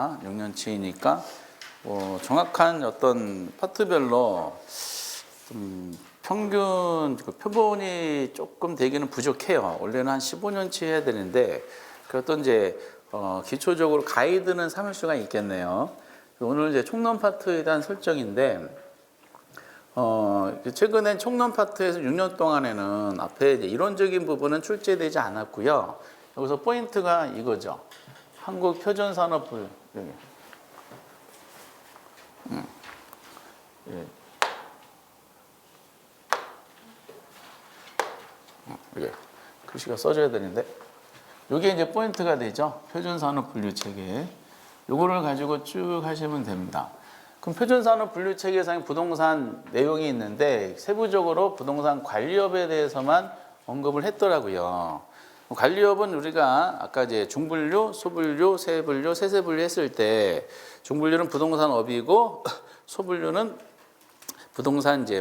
6년치니까 정확한 어떤 파트별로 좀 평균 표본이 조금 되기는 부족해요. 원래는 한 15년치 해야 되는데 그것도 이제 기초적으로 가이드는 삼을 수가 있겠네요. 오늘 이제 총론 파트에 대한 설정인데 최근엔 총론 파트에서 6년 동안에는 앞에 이제 이론적인 부분은 출제되지 않았고요. 여기서 포인트가 이거죠. 한국 표준산업부 여기. 예. 이게 글씨가 써져야 되는데 이게 이제 포인트가 되죠. 표준산업 분류체계. 요거를 가지고 쭉 하시면 됩니다. 그럼 표준산업 분류체계상의 부동산 내용이 있는데 세부적으로 부동산 관리업에 대해서만 언급을 했더라고요. 관리업은 우리가 아까 이제 중분류, 소분류, 세분류, 세세분류 했을 때 중분류는 부동산업이고 소분류는 부동산 이제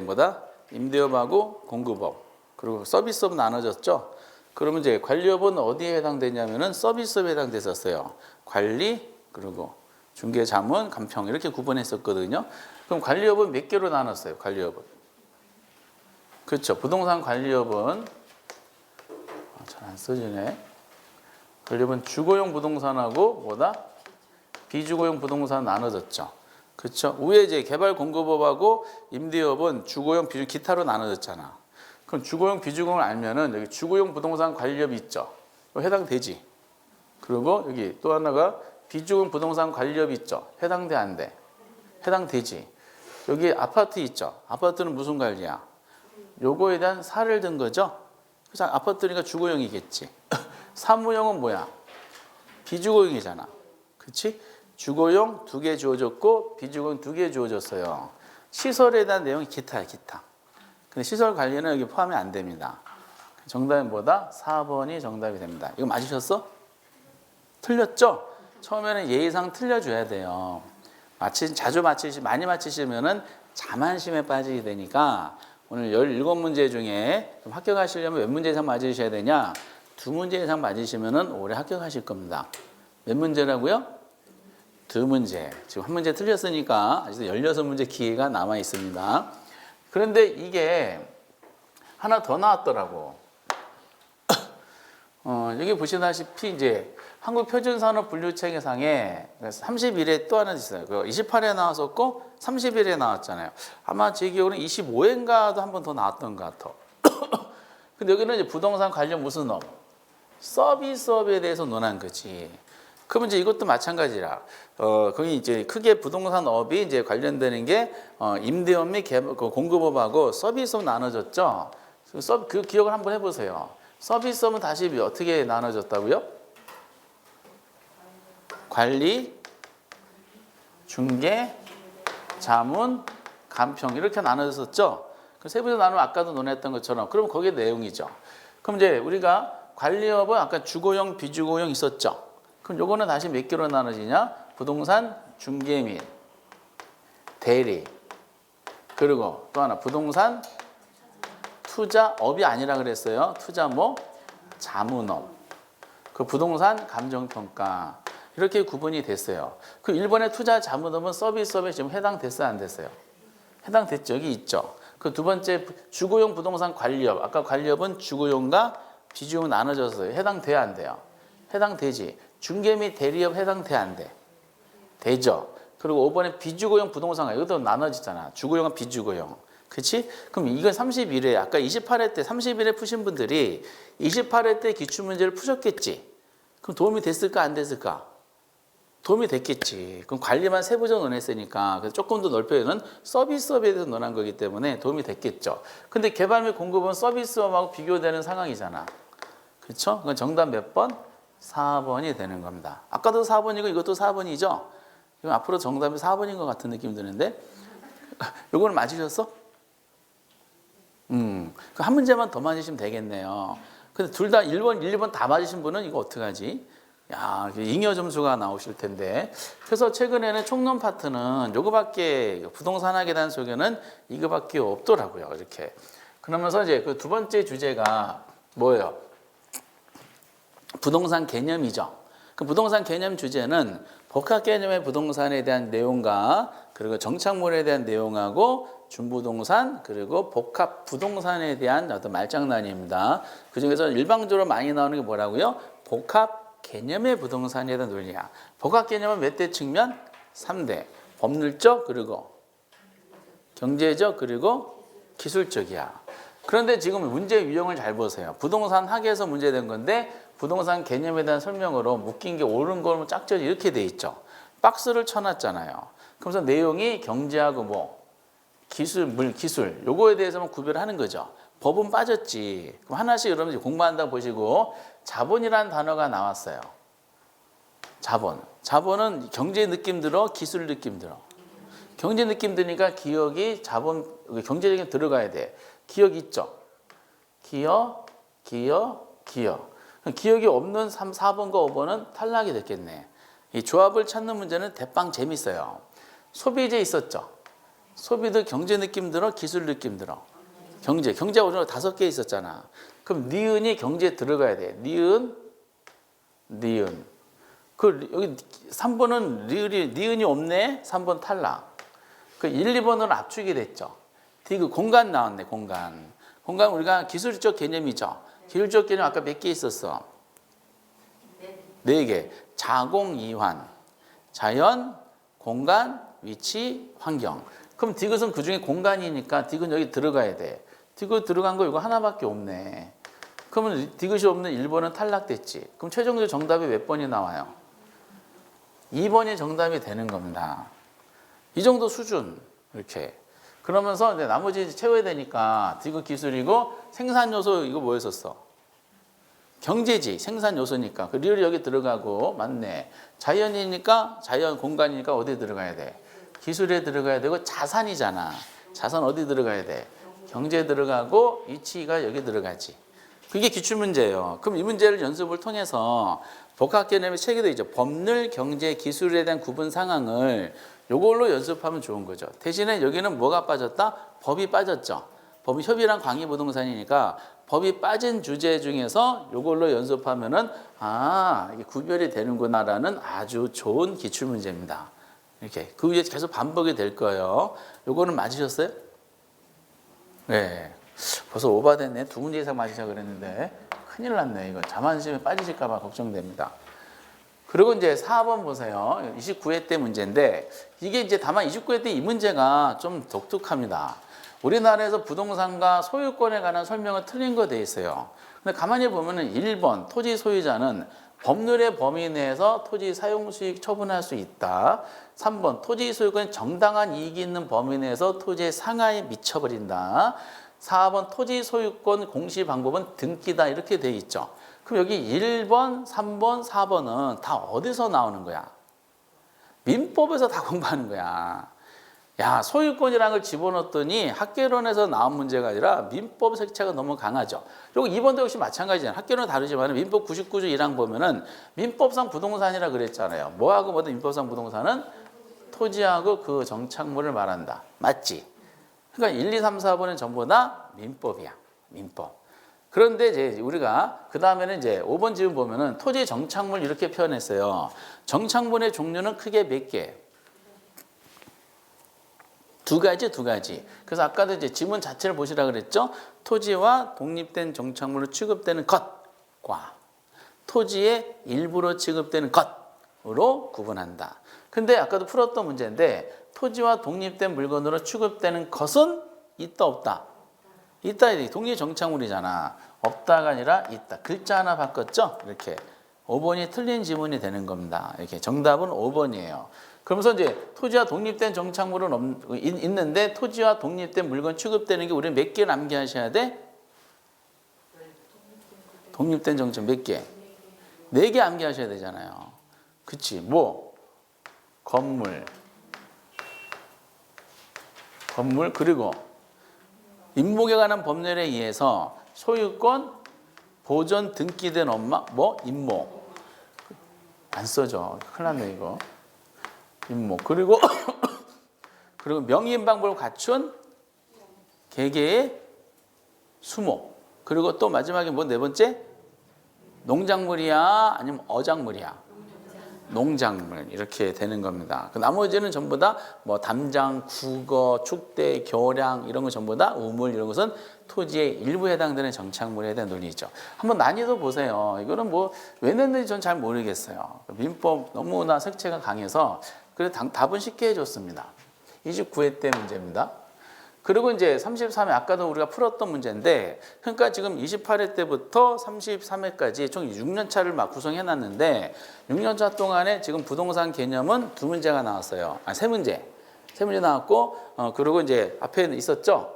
임대업하고 공급업 그리고 서비스업 나눠졌죠. 그러면 이제 관리업은 어디에 해당되냐면은 서비스업에 해당됐었어요. 관리 그리고 중개, 자문, 감평 이렇게 구분했었거든요. 그럼 관리업은 몇 개로 나눴어요? 관리업은 그렇죠. 부동산 관리업은 잘 안 써지네. 관리업은 주거용 부동산하고 비주거용 부동산 나눠졌죠. 그렇죠. 위에 이제 개발 공급업하고 임대업은 주거용, 비주, 기타로 나눠졌잖아. 그럼 주거용, 비주거용을 알면은 여기 주거용 부동산 관리업이 있죠. 해당되지. 그리고 여기 또 하나가 비주거용 부동산 관리업이 있죠. 해당돼 안 돼? 해당되지. 여기 아파트 있죠. 아파트는 무슨 관리야? 요거에 대한 사를 든 거죠. 그래서 아파트니까 주거용이겠지. 사무용은 뭐야? 비주거용이잖아. 그렇지? 주거용 2개 주어졌고 비주거용 2개 주어졌어요. 시설에 대한 내용이 기타야, 기타. 근데 시설 관리는 여기 포함이 안 됩니다. 정답은 4번이 정답이 됩니다. 이거 맞으셨어? 틀렸죠? 처음에는 예의상 틀려줘야 돼요. 자주 많이 맞히시면은 자만심에 빠지게 되니까 오늘 17문제 중에 좀 합격하시려면 몇 문제 이상 맞으셔야 되냐? 2문제 이상 맞으시면은 올해 합격하실 겁니다. 몇 문제라고요? 2문제. 지금 1문제 틀렸으니까 아직도 16문제 기회가 남아 있습니다. 그런데 이게 하나 더 나왔더라고. 여기 보시다시피 이제 한국표준산업분류체계상에 31회 또 하나 있어요. 28회 나왔었고 30일에 나왔잖아요. 아마 제 기억으로는 25회인가도 한 번 더 나왔던 것 같아. 근데 여기는 이제 부동산 관련 무슨 업? 서비스업에 대해서 논한 거지. 그러면 이제 이것도 마찬가지라. 거기 이제 크게 부동산업이 이제 관련되는 게 임대업 및 공급업하고 서비스업 나눠졌죠. 그 기억을 한번 해보세요. 서비스업은 다시 어떻게 나눠졌다고요? 관리, 중개, 자문, 감평 이렇게 나눠졌었죠. 그 세부적으로 나누면 아까도 논했던 것처럼 그럼 거기에 내용이죠. 그럼 이제 우리가 관리업은 아까 주거용, 비주거용 있었죠. 그럼 요거는 다시 몇 개로 나눠지냐? 부동산 중개 및 대리 그리고 또 하나 부동산 투자업이 아니라 그랬어요. 투자 자문업 그 부동산 감정평가 이렇게 구분이 됐어요. 그 1번의 투자 자문업은 서비스업에 지금 해당됐어요? 안 됐어요? 해당됐죠. 여기 있죠. 그 2번째 주거용 부동산 관리업 아까 관리업은 주거용과 비주용 나눠졌어요. 해당돼야 안 돼요? 해당되지. 중개 및 대리업 해당돼 안 돼? 되죠. 그리고 5번에 비주거용 부동산 이것도 나눠지잖아. 주거용과 비주거용. 그렇지? 그럼 이건 31회 아까 28회 때 31회 푸신 분들이 28회 때 기출문제를 푸셨겠지. 그럼 도움이 됐을까 안 됐을까? 도움이 됐겠지. 그럼 관리만 세부적으로 논했으니까 그래서 조금 더 넓혀는 서비스업에 대해서 논한 거기 때문에 도움이 됐겠죠. 근데 개발 및 공급은 서비스업하고 비교되는 상황이잖아. 그렇죠? 그건 정답 몇 번? 4번이 되는 겁니다. 아까도 4번이고 이것도 4번이죠? 이건 앞으로 정답이 4번인 것 같은 느낌이 드는데 요거는 맞으셨어? 한 문제만 더 맞으시면 되겠네요. 근데 둘 다 1번, 1, 2번 다 맞으신 분은 이거 어떡하지? 야, 잉여 점수가 나오실 텐데. 그래서 최근에는 총론 파트는 요거밖에 부동산학에 대한 소개는 이거밖에 없더라고요. 이렇게. 그러면서 이제 그 2번째 주제가 뭐예요? 부동산 개념이죠. 그 부동산 개념 주제는 복합 개념의 부동산에 대한 내용과 그리고 정착물에 대한 내용하고 준부동산 그리고 복합 부동산에 대한 어떤 말장난입니다. 그중에서 일방적으로 많이 나오는 게 뭐라고요? 복합 개념의 부동산에 대한 논리야. 복합 개념은 몇 대 측면? 3대. 법률적 그리고 경제적 그리고 기술적이야. 그런데 지금 문제 유형을 잘 보세요. 부동산 학에서 문제된 건데 부동산 개념에 대한 설명으로 묶인 게 옳은 걸 짝져지 이렇게 돼 있죠. 박스를 쳐놨잖아요. 그래서 내용이 경제하고 뭐 기술, 기술 요거에 대해서만 구별하는 거죠. 법은 빠졌지. 그럼 하나씩 여러분 공부한다고 보시고 자본이라는 단어가 나왔어요. 자본. 자본은 경제 느낌 들어, 기술 느낌 들어. 경제 느낌 드니까 기억이 자본, 경제적인 들어가야 돼. 기억 있죠? 기억. 기억이 없는 4번과 5번은 탈락이 됐겠네. 이 조합을 찾는 문제는 대빵 재밌어요. 소비재 있었죠? 소비도 경제 느낌 들어, 기술 느낌 들어. 경제가 오늘 5개 있었잖아. 그럼 니은이 경제에 들어가야 돼. 니은. 여기 3번은 니은이 없네? 3번 탈락. 그 1, 2번은 압축이 됐죠. 디귿 공간 나왔네, 공간. 공간 우리가 기술적 개념이죠. 기술적 개념 아까 몇 개 있었어? 4개. 자공이환. 자연, 공간, 위치, 환경. 그럼 디귿은 그중에 공간이니까 디귿 여기 들어가야 돼. 디귿 들어간 거 이거 하나밖에 없네. 그러면 디귿이 없는 1번은 탈락됐지. 그럼 최종적 정답이 몇 번이 나와요? 2번이 정답이 되는 겁니다. 이 정도 수준 이렇게. 그러면서 이제 나머지 채워야 되니까 디귿 기술이고 생산 요소 이거 뭐였었어? 경제지. 생산 요소니까. 그 리을이 여기 들어가고 맞네. 자연이니까 자연 공간이니까 어디 들어가야 돼? 기술에 들어가야 되고 자산이잖아. 자산 어디 들어가야 돼? 경제에 들어가고 위치가 여기 들어가지. 그게 기출문제예요. 그럼 이 문제를 연습을 통해서 복합 개념의 체계도 있죠. 법률, 경제, 기술에 대한 구분 상황을 요걸로 연습하면 좋은 거죠. 대신에 여기는 뭐가 빠졌다? 법이 빠졌죠. 법이 협의랑 광의부동산이니까 법이 빠진 주제 중에서 요걸로 연습하면은 이게 구별이 되는구나라는 아주 좋은 기출문제입니다. 이렇게 그 위에 계속 반복이 될 거예요. 요거는 맞으셨어요? 네. 벌써 오버됐네. 2문제 이상 맞으자 그랬는데 큰일 났네. 이거 자만심에 빠지실까 봐 걱정됩니다. 그리고 이제 4번 보세요. 29회 때 문제인데 이게 이제 다만 29회 때 이 문제가 좀 독특합니다. 우리나라에서 부동산과 소유권에 관한 설명은 틀린 거 돼 있어요. 근데 가만히 보면은 1번 토지 소유자는 법률의 범위 내에서 토지 사용 수익 처분할 수 있다. 3번 토지 소유권이 정당한 이익이 있는 범위 내에서 토지의 상하에 미쳐버린다. 4번 토지 소유권 공시 방법은 등기다 이렇게 돼 있죠. 그럼 여기 1번, 3번, 4번은 다 어디서 나오는 거야? 민법에서 다 공부하는 거야. 야, 소유권이라는 걸 집어넣었더니 학개론에서 나온 문제가 아니라 민법 색채가 너무 강하죠. 그리고 2번도 역시 마찬가지잖아요. 학개론은 다르지만 민법 99조 1항 보면은 민법상 부동산이라 그랬잖아요. 뭐하고 뭐든 민법상 부동산은 토지하고 그 정착물을 말한다. 맞지? 그러니까 1, 2, 3, 4번은 전부 다 민법이야. 민법. 그런데 이제 우리가 그 다음에는 이제 5번 지금 보면은 토지 정착물 이렇게 표현했어요. 정착물의 종류는 크게 몇 개? 2가지. 그래서 아까도 이제 지문 자체를 보시라 그랬죠. 토지와 독립된 정착물로 취급되는 것과 토지의 일부로 취급되는 것으로 구분한다. 근데 아까도 풀었던 문제인데 토지와 독립된 물건으로 취급되는 것은 있다 없다? 있다. 독립 정착물이잖아. 없다가 아니라 있다. 글자 하나 바꿨죠? 이렇게 5번이 틀린 지문이 되는 겁니다. 이렇게 정답은 5번이에요. 그러면서 이제 토지와 독립된 정착물은 있는데 토지와 독립된 물건 취급되는 게 우리 몇 개를 암기하셔야 돼? 독립된 정착 몇 개? 4개 암기하셔야 되잖아요. 그치? 뭐? 건물 그리고 임목에 관한 법률에 의해서 소유권 보존 등기된 엄마 뭐? 임목 안 써져. 큰일 났네 이거. 임목 그리고 명의인 방법을 갖춘 개개의 수목 그리고 또 마지막에 뭐 4번째? 농작물이야 아니면 어작물이야? 농작물 이렇게 되는 겁니다. 그 나머지는 전부 다 뭐 담장, 국어, 축대, 교량 이런 거 전부 다 우물 이런 것은 토지의 일부에 해당되는 정착물에 대한 논리죠. 한번 난이도 보세요. 이거는 뭐 왜 냈는지 전 잘 모르겠어요. 민법 너무나 색채가 강해서 그래서 답은 쉽게 해줬습니다. 29회 때 문제입니다. 그리고 이제 33회 아까도 우리가 풀었던 문제인데 그러니까 지금 28회 때부터 33회까지 총 6년 차를 막 구성해 놨는데 6년 차 동안에 지금 부동산 개념은 2문제가 나왔어요. 아, 3문제. 3문제 나왔고 그리고 이제 앞에 있었죠.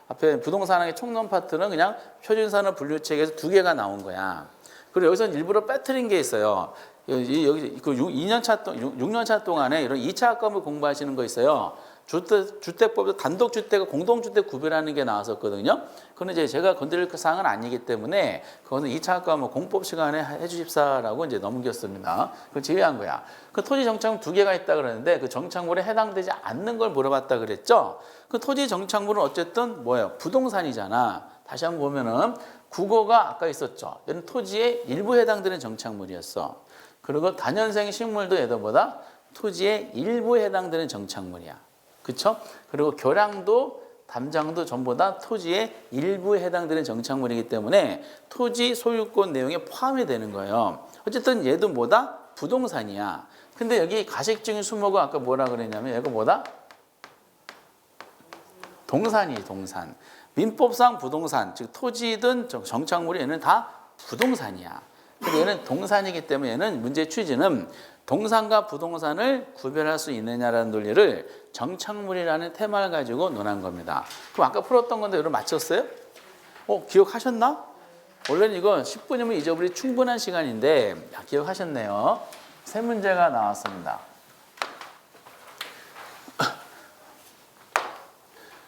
앞에 부동산학의 총론 파트는 그냥 표준산업 분류책에서 2개가 나온 거야. 그리고 여기서 일부러 빼뜨린 게 있어요. 여기 그 2년 차 6년 차 동안에 이런 2차 학과물 공부하시는 거 있어요. 주택법에서 단독주택과 공동주택 구별하는 게 나왔었거든요. 그건 이제 제가 건드릴 그 사항은 아니기 때문에 그거는 2차 학과 뭐 공법 시간에 해주십사라고 이제 넘겼습니다. 그걸 제외한 거야. 그 토지 정착물 2개가 있다 그러는데 그 정착물에 해당되지 않는 걸 물어봤다 그랬죠. 그 토지 정착물은 어쨌든 뭐예요? 부동산이잖아. 다시 한번 보면은 국어가 아까 있었죠. 얘는 토지의 일부에 해당되는 정착물이었어. 그리고 다년생 식물도 얘들보다 토지의 일부에 해당되는 정착물이야. 그렇죠? 그리고 교량도 담장도 전부 다 토지의 일부에 해당되는 정착물이기 때문에 토지 소유권 내용에 포함이 되는 거예요. 어쨌든 얘도 뭐다? 부동산이야. 근데 여기 가식적인 수목은 아까 뭐라 그랬냐면 얘가 뭐다? 동산이 동산. 민법상 부동산, 즉 토지든 정착물이 얘는 다 부동산이야. 근데 얘는 동산이기 때문에 얘는 문제의 취지는 동산과 부동산을 구별할 수 있느냐라는 논리를 정착물이라는 테마를 가지고 논한 겁니다. 그럼 아까 풀었던 건데 여러분 맞췄어요? 기억하셨나? 원래는 이거 10분이면 잊어버릴 충분한 시간인데 기억하셨네요. 3문제가 나왔습니다.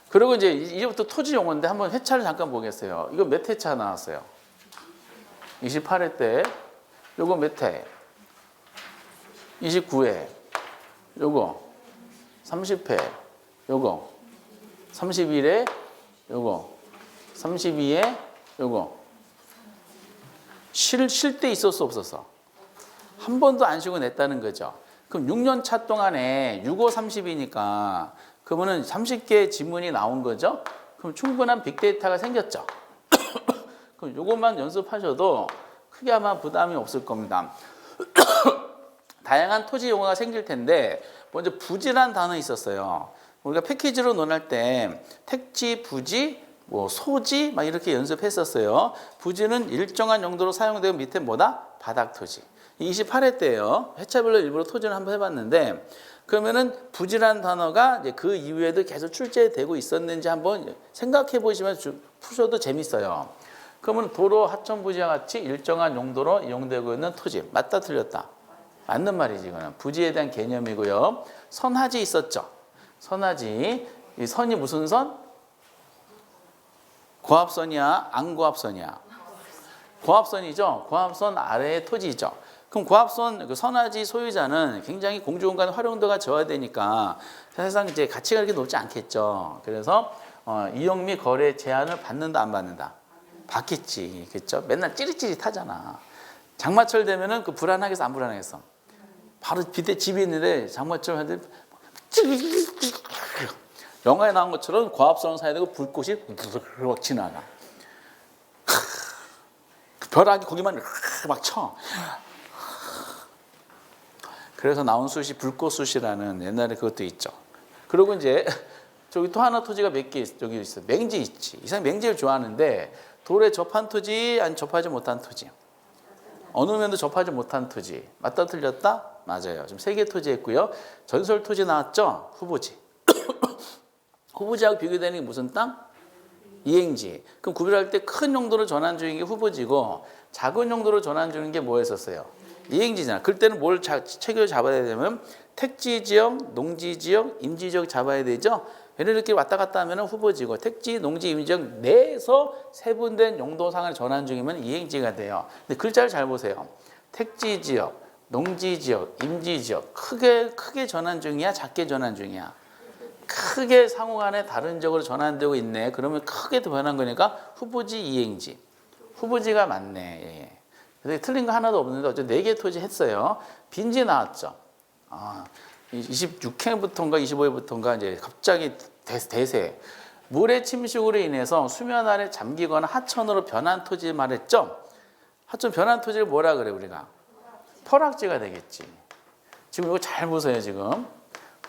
그리고 이제부터 토지 용어인데 한번 회차를 잠깐 보겠어요. 이거 몇 회차 나왔어요? 28회 때. 요거 몇 회? 29회. 요거 30회. 요거 31회. 요거 32회. 요거 쉴 때 있었어 없었어? 한 번도 안 쉬고 냈다는 거죠. 그럼 6년 차 동안에 6, 5, 30이니까 그러면은 30개의 지문이 나온 거죠. 그럼 충분한 빅데이터가 생겼죠. 그럼 요것만 연습하셔도 크게 아마 부담이 없을 겁니다. 다양한 토지 용어가 생길 텐데 먼저 부지란 단어 있었어요. 우리가 패키지로 논할 때 택지, 부지, 뭐 소지 막 이렇게 연습했었어요. 부지는 일정한 용도로 사용되고 밑에 뭐다? 바닥 토지. 28회 때예요. 회차별로 일부러 토지를 한번 해봤는데 그러면은 부지란 단어가 이제 그 이후에도 계속 출제되고 있었는지 한번 생각해 보시면 푸셔도 재밌어요. 그러면 도로, 하천, 부지와 같이 일정한 용도로 이용되고 있는 토지. 맞다 틀렸다? 맞는 말이지 이거는. 부지에 대한 개념이고요. 선하지 있었죠. 선하지. 이 선이 무슨 선? 고압선이야? 안고압선이야? 고압선이죠. 고압선 아래의 토지죠. 그럼 고압선 그 선하지 소유자는 굉장히 공중공간 활용도가 저하되니까 사실상 이제 가치가 그렇게 높지 않겠죠. 그래서 이용 및 거래 제한을 받는다 안 받는다? 받겠지. 그렇죠? 맨날 찌릿찌릿하잖아. 장마철 되면은 그 불안하겠어 안 불안하겠어? 바로 밑에 집이 있는데 장마철 하는데 영화에 나온 것처럼 고압선 사이에 되고 불꽃이 막 지나가. 벼락이 거기만 막 쳐. 그래서 나온 숯이 불꽃숯이라는 옛날에 그것도 있죠. 그리고 이제 저기 또 하나 토지가 몇 개 여기 있어. 맹지 있지. 이 사람이 맹지를 좋아하는데 돌에 접한 토지, 아니 접하지 못한 토지. 어느 면도 접하지 못한 토지. 맞다 틀렸다? 맞아요. 지금 3개 토지 했고요. 전설 토지 나왔죠? 후보지. 후보지하고 비교되는 게 무슨 땅? 이행지. 그럼 구별할 때 큰 용도로 전환 중인 게 후보지고 작은 용도로 전환 중인 게 뭐였었어요? 이행지잖아. 그럴 때는 뭘 체계를 잡아야 되면 택지지역, 농지지역, 임지지역 잡아야 되죠. 얘를 이렇게 왔다 갔다 하면 후보지고 택지, 농지, 임지지역 내에서 세분된 용도상을 전환 중이면 이행지가 돼요. 근데 글자를 잘 보세요. 택지지역, 농지지역, 임지지역 크게 전환 중이야? 작게 전환 중이야? 크게 상호간에 다른 지역으로 전환되고 있네. 그러면 크게 변한 거니까 후보지, 이행지. 후보지가 맞네. 예. 그래서 틀린 거 하나도 없는데 어쨌든 4개 토지 했어요. 빈지 나왔죠. 26회부터인가 25회부터인가 이제 갑자기 대세. 물의 침식으로 인해서 수면 아래 잠기거나 하천으로 변한 토지 말했죠. 하천 변한 토지를 뭐라 그래 우리가? 퍼락지가 되겠지. 지금 이거 잘 보세요 지금.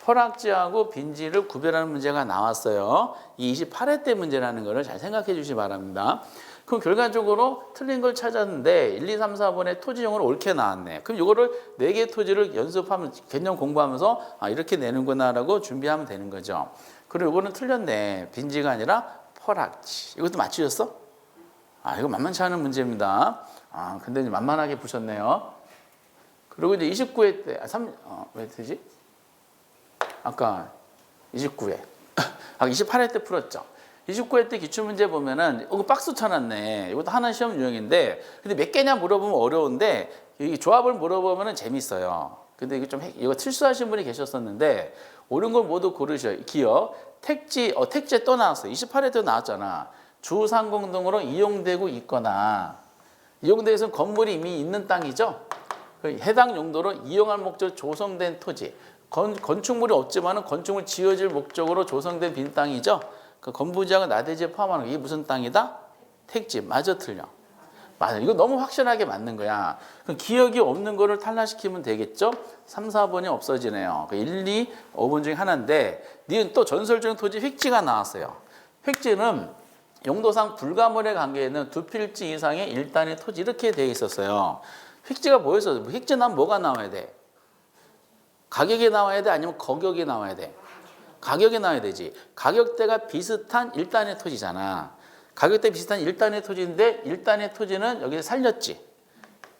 퍼락지하고 빈지를 구별하는 문제가 나왔어요. 이 28회 때 문제라는 것을 잘 생각해 주시기 바랍니다. 그럼 결과적으로 틀린 걸 찾았는데 1, 2, 3, 4번에 토지용으로 옳게 나왔네. 그럼 이거를 4개 토지를 연습하면 개념 공부하면서 이렇게 내는구나라고 준비하면 되는 거죠. 그리고 이거는 틀렸네. 빈지가 아니라 퍼락지. 이것도 맞추셨어? 이거 만만치 않은 문제입니다. 근데 이제 만만하게 보셨네요. 그리고 이제 29회 때, 왜 되지? 아까 29회. 28회 때 풀었죠. 29회 때 기출문제 보면은, 이거 박스 쳐놨네. 이것도 하나 시험 유형인데, 근데 몇 개냐 물어보면 어려운데, 이 조합을 물어보면은 재밌어요. 근데 이거 실수하신 분이 계셨었는데, 옳은 걸 모두 고르셔요. 기억. 택지에 또 나왔어요. 28회 때 나왔잖아. 주상공 등으로 이용되고 있거나, 이용되어서 건물이 이미 있는 땅이죠. 해당 용도로 이용할 목적으로 조성된 토지. 건축물이 없지만은 건축물 지어질 목적으로 조성된 빈 땅이죠. 그 건부지하고 나대지에 포함하는 게 이게 무슨 땅이다? 택지. 맞아 틀려? 맞아. 이거 너무 확실하게 맞는 거야. 그럼 기억이 없는 거를 탈락시키면 되겠죠? 3, 4번이 없어지네요. 1, 2, 5번 중에 하나인데 니은 또 전설적인 토지 획지가 나왔어요. 획지는 용도상 불가물의 관계에는 2필지 이상의 1단의 토지 이렇게 되어 있었어요. 획지가 뭐였어? 획지 나면 뭐가 나와야 돼? 가격이 나와야 돼? 아니면 거격이 나와야 돼? 가격이 나와야 되지. 가격대가 비슷한 1단의 토지잖아. 가격대 비슷한 1단의 토지인데 1단의 토지는 여기서 살렸지.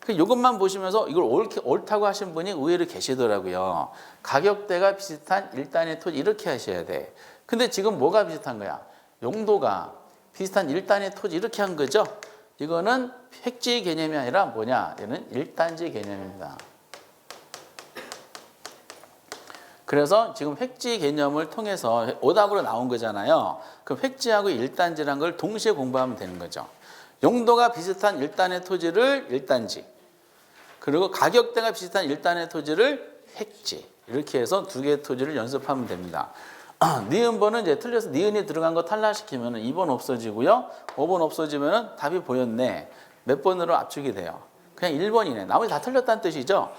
이것만 보시면서 이걸 옳다고 하신 분이 의외로 계시더라고요. 가격대가 비슷한 1단의 토지 이렇게 하셔야 돼. 근데 지금 뭐가 비슷한 거야? 용도가 비슷한 1단의 토지 이렇게 한 거죠. 이거는 획지 개념이 아니라 뭐냐? 얘는 1단지 개념입니다. 그래서 지금 획지 개념을 통해서 오답으로 나온 거잖아요. 그럼 획지하고 1단지라는 걸 동시에 공부하면 되는 거죠. 용도가 비슷한 1단의 토지를 1단지, 그리고 가격대가 비슷한 1단의 토지를 획지, 이렇게 해서 2개의 토지를 연습하면 됩니다. 니은번은 이제 틀려서 니은이 들어간 거 탈락시키면 2번 없어지고요. 5번 없어지면 답이 보였네. 몇 번으로 압축이 돼요? 그냥 1번이네. 나머지 다 틀렸다는 뜻이죠.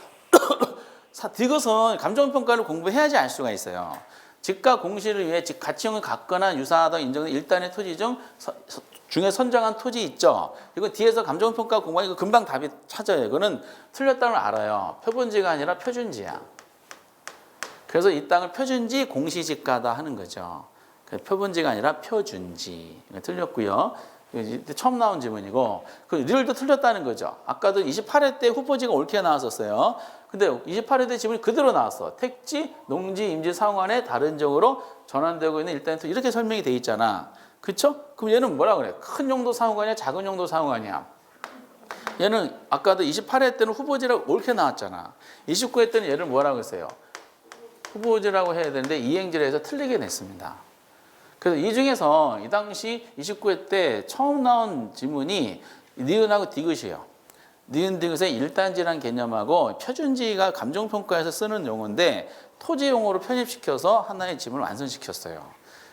이것은 감정평가를 공부해야지 알 수가 있어요. 직가 공시를 위해 가치형을 갖거나 유사하다 인정된 1단의 토지 중에 선정한 토지 있죠. 이거 뒤에서 감정평가 공부하니까 금방 답이 찾아요. 이거는 틀렸다는 걸 알아요. 표본지가 아니라 표준지야. 그래서 이 땅을 표준지 공시지가다 하는 거죠. 표본지가 아니라 표준지. 틀렸고요. 처음 나온 지문이고, 릴도 틀렸다는 거죠. 아까도 28회 때 후보지가 옳게 나왔었어요. 근데 28회 때 지문이 그대로 나왔어. 택지, 농지, 임지, 상환에 다른 정으로 전환되고 있는 일단은 이렇게 설명이 돼 있잖아. 그쵸? 그럼 얘는 뭐라 그래? 큰 용도 사용하냐, 작은 용도 사용하냐? 얘는 아까도 28회 때는 후보지라고 옳게 나왔잖아. 29회 때는 얘를 뭐라고 했어요? 후보지라고 해야 되는데 이행지를 해서 틀리게 냈습니다. 그래서 이 중에서 이 당시 29회 때 처음 나온 지문이 니은하고 디귿이에요. 니은 디귿의 1단지라는 개념하고 표준지가 감정평가에서 쓰는 용어인데 토지용어로 편입시켜서 하나의 지문을 완성시켰어요.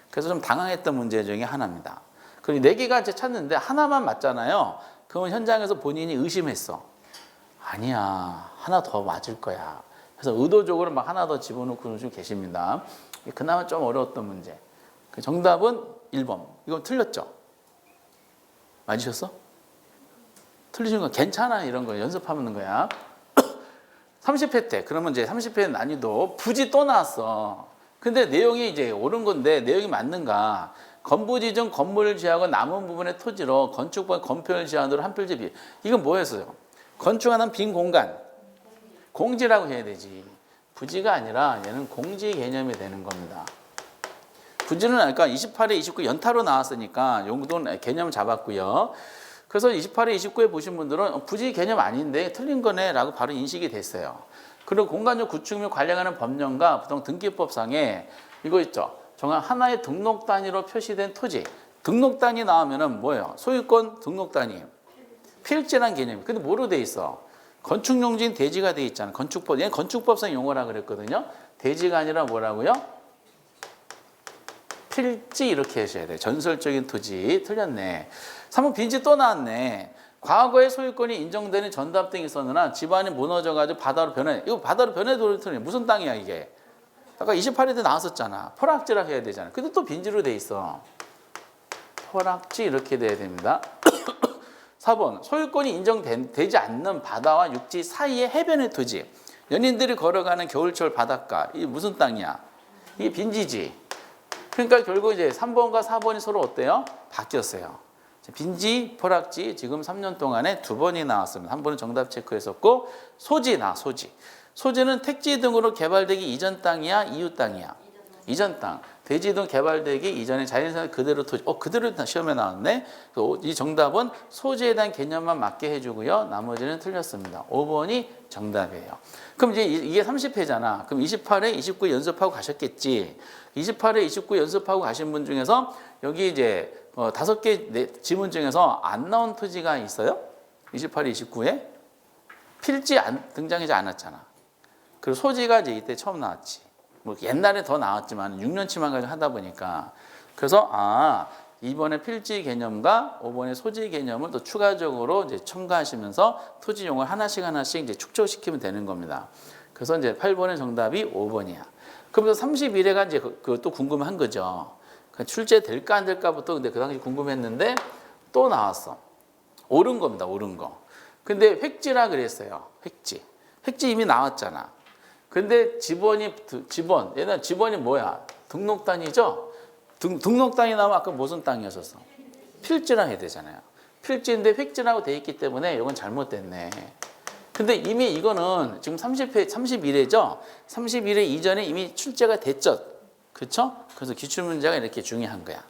그래서 좀 당황했던 문제 중에 하나입니다. 그리고 4개가 이제 찾는데 하나만 맞잖아요. 그러면 현장에서 본인이 의심했어. 아니야, 하나 더 맞을 거야. 그래서 의도적으로 막 하나 더 집어넣고 계십니다. 그나마 좀 어려웠던 문제. 정답은 1번. 이거 틀렸죠? 맞으셨어? 틀리신 거 괜찮아. 이런 거 연습하는 거야. 30회 때, 그러면 이제 30회 난이도 부지 또 나왔어. 근데 내용이 이제 옳은 건데 내용이 맞는가? 건부지 중 건물을 지하고 남은 부분의 토지로 건축법 건표를 제한으로 한 필지 비. 이건 뭐였어요? 건축하는 빈 공간. 공지라고 해야 되지. 부지가 아니라 얘는 공지 개념이 되는 겁니다. 부지는 아까 28회, 29 연타로 나왔으니까 용도는 개념을 잡았고요. 그래서 28회, 29회 보신 분들은 부지 개념 아닌데 틀린 거네 라고 바로 인식이 됐어요. 그리고 공간적 구축 및 관련하는 법령과 부동 등기법상에 이거 있죠. 정한 하나의 등록 단위로 표시된 토지. 등록 단위 나오면은 뭐예요? 소유권 등록 단위. 필지란 개념이. 근데 뭐로 돼 있어? 건축용지인 대지가 돼 있잖아. 건축법. 얘는 건축법상 용어라 그랬거든요. 대지가 아니라 뭐라고요? 필지 이렇게 하셔야 돼. 전설적인 토지. 틀렸네. 3번 빈지 또 나왔네. 과거의 소유권이 인정되는 전답 등이 있었느나 집안이 무너져가지고 바다로 변해. 이거 바다로 변해도는 무슨 땅이야 이게? 아까 28회 때 나왔었잖아. 포락지라 해야 되잖아. 근데 또 빈지로 돼 있어. 포락지 이렇게 돼야 됩니다. 4번 소유권이 인정되지 않는 바다와 육지 사이의 해변의 토지. 연인들이 걸어가는 겨울철 바닷가. 이게 무슨 땅이야? 이게 빈지지. 그러니까 결국 이제 3번과 4번이 서로 어때요? 바뀌었어요. 빈지, 포락지 지금 3년 동안에 2번이 나왔습니다. 한 번은 정답 체크했었고 소지나 소지. 소지는 택지 등으로 개발되기 이전 땅이야, 이후 땅이야? 이전 땅. 대지 등 개발되기 이전에 자연산 그대로 토지. 그대로 시험에 나왔네. 이 정답은 소지에 대한 개념만 맞게 해주고요. 나머지는 틀렸습니다. 5번이 정답이에요. 그럼 이제 이게 30회잖아. 그럼 28회, 29 연습하고 가셨겠지. 28회, 29 연습하고 가신 분 중에서 여기 이제 5개 지문 중에서 안 나온 토지가 있어요? 28회, 29에? 필지 등장하지 않았잖아. 그리고 소지가 이제 이때 처음 나왔지. 뭐 옛날에 더 나왔지만 6년치만 가지고 하다 보니까. 그래서 이번에 필지 개념과 5번의 소지 개념을 또 추가적으로 이제 첨가하시면서 토지 용어를 하나씩 이제 축적시키면 되는 겁니다. 그래서 이제 8번의 정답이 5번이야. 그러면서 31회가 이제 또 궁금한 거죠. 출제될까 안 될까부터 근데 그 당시 궁금했는데 또 나왔어. 옳은 겁니다. 옳은 거. 근데 획지라 그랬어요. 획지. 획지 이미 나왔잖아. 근데 얘는 지번이 뭐야? 등록단이죠? 등록단이 나오면 아까 무슨 땅이었었어? 필지라 해야 되잖아요. 필지인데 획지라고 돼 있기 때문에 이건 잘못됐네. 근데 이미 이거는 지금 31회죠? 31회 이전에 이미 출제가 됐죠? 그쵸? 그래서 기출문제가 이렇게 중요한 거야.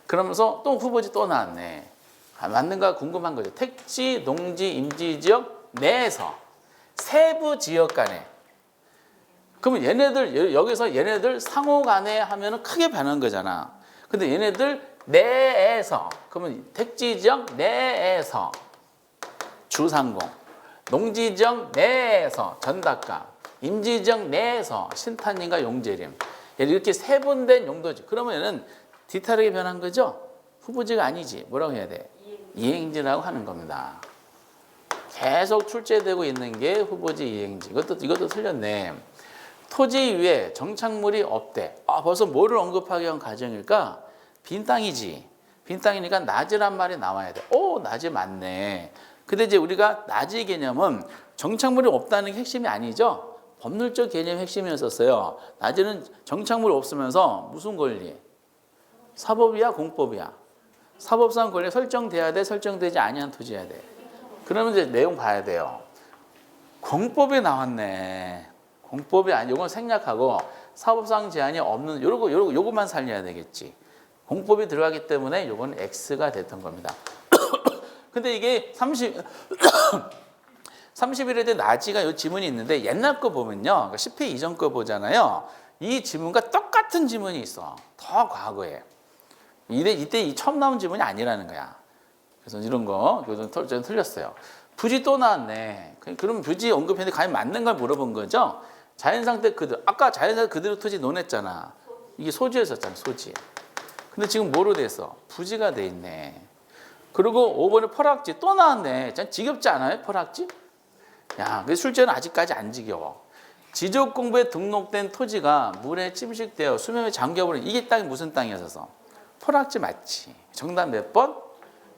그러면서 또 후보지 또 나왔네. 맞는가 궁금한 거죠. 택지, 농지, 임지지역 내에서 세부 지역 간에. 그러면 여기서 얘네들 상호 간에 하면은 크게 변한 거잖아. 근데 얘네들 내에서, 그러면 택지지역 내에서 주상공, 농지지역 내에서 전답가, 임지지역 내에서 신탄님과 용재림. 이렇게 세분된 용도지. 그러면 얘는 디테일하게 변한 거죠? 후보지가 아니지. 뭐라고 해야 돼? 이행지라고 하는 겁니다. 계속 출제되고 있는 게 후보지 이행지. 이것도 틀렸네. 토지 위에 정착물이 없대. 벌써 뭐를 언급하기 위한 가정일까? 빈 땅이지. 빈 땅이니까 낮이란 말이 나와야 돼. 낮이 맞네. 근데 이제 우리가 낮이 개념은 정착물이 없다는 게 핵심이 아니죠. 법률적 개념이 핵심이었었어요. 낮에는 정착물이 없으면서 무슨 권리? 사법이야, 공법이야? 사법상 권리 설정돼야 돼, 설정되지 아니한 토지해야 돼. 그러면 이제 내용 봐야 돼요. 공법이 나왔네. 공법이 아니, 요건 생략하고 사법상 제한이 없는 요거만 살려야 되겠지. 공법이 들어가기 때문에 요건 X가 됐던 겁니다. 근데 이게 31회 때 나지가 요 지문이 있는데 옛날 거 보면요. 10회 이전 거 보잖아요. 이 지문과 똑같은 지문이 있어. 더 과거에. 이때 처음 나온 지문이 아니라는 거야. 그래서 이런 거 좀 틀렸어요. 부지 또 나왔네. 그럼 부지 언급했는데 과연 맞는 걸 물어본 거죠? 자연상태 그대로. 아까 자연상태 그대로 토지 논했잖아. 이게 소지였었잖아. 소지. 근데 지금 뭐로 됐어? 부지가 돼 있네. 그리고 5번에 포락지 또 나왔네. 참 지겹지 않아요? 포락지? 야, 근데 출제는 아직까지 안 지겨워. 지적공부에 등록된 토지가 물에 침식되어 수면에 잠겨버린 이게 땅이 무슨 땅이었어? 포락지 맞지. 정답 몇 번?